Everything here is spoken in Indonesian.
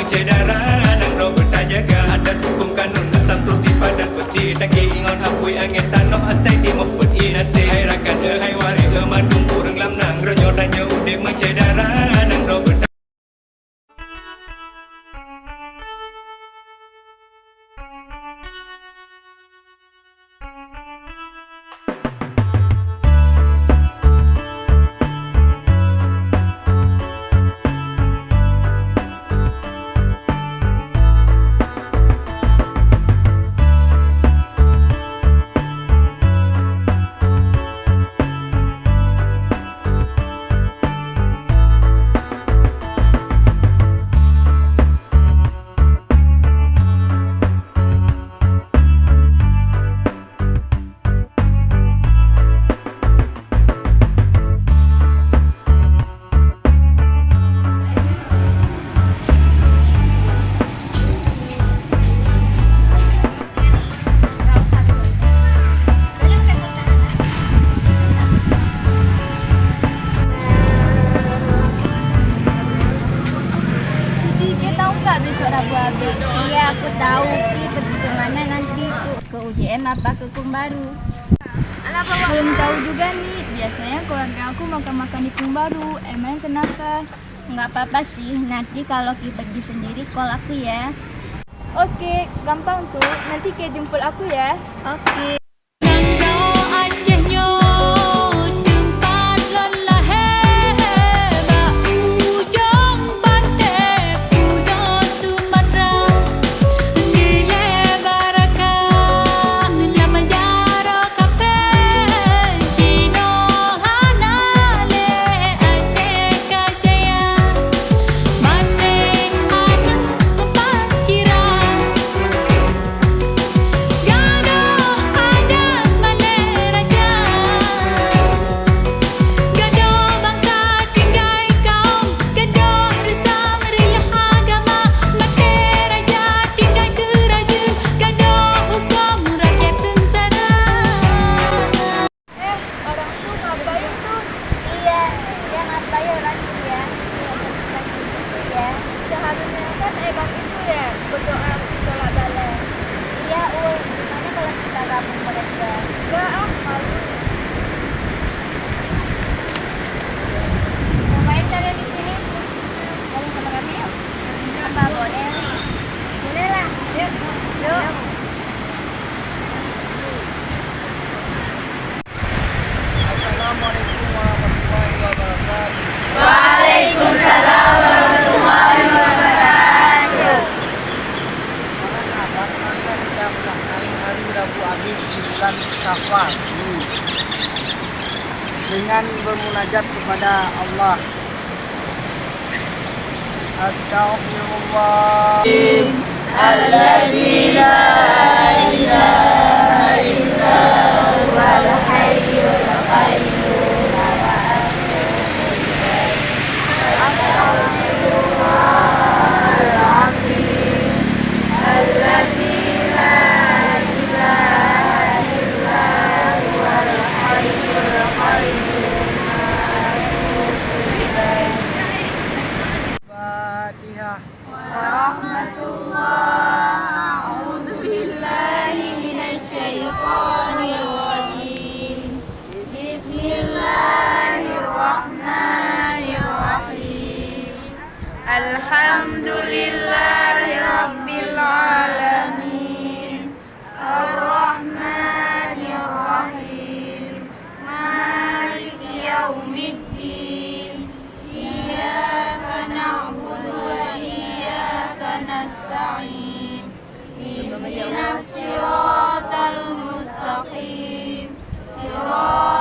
mencedara nang ro bertajaga ada hukum kanun asam terus padat beci tak ingon apui angin tanah asai di moh berinan se hai rakan hai wari mandung kurang lam nang ro nyodanya ude mencedara nang ro Iya, aku tahu. Ki pergi ke mana nanti tuh? Ke UJM apa ke Kumbaru? Belum tahu juga nih. Biasanya keluarga aku makan-makan di Kumbaru. Emang kenapa? Nggak apa-apa sih. Nanti kalau Ki pergi sendiri, call aku ya. Oke, gampang tuh. Nanti Ki jemput aku ya. Oke. Seharusnya kan emang itu ya berdoa tolak bala. Iya, gimana kalau kita gabung mereka? Enggak malu. Mau main kalian di sini? Kalian sama kami yuk? Apa boleh? Boleh lah. Yuk. Yuk. Assalamualaikum warahmatullahi wabarakatuh. Waalaikumsalam warahmatullahi wabarakatuh. Para sahabat, marilah kita melaksanakan hari Rabu Agung di bulan Safar ini dengan bermunajat kepada Allah. Astaghfirullah. Alladzi la ilaha illa huwal hayyul qayyum. Fatihah. Alhamdulillahi rabbil alamin. Ar-Rahmanir Rahim. Maliki yaumiddin. Iyyaka na'budu wa iyyaka nasta'in. Ihdinas siratal mustaqim. Siratal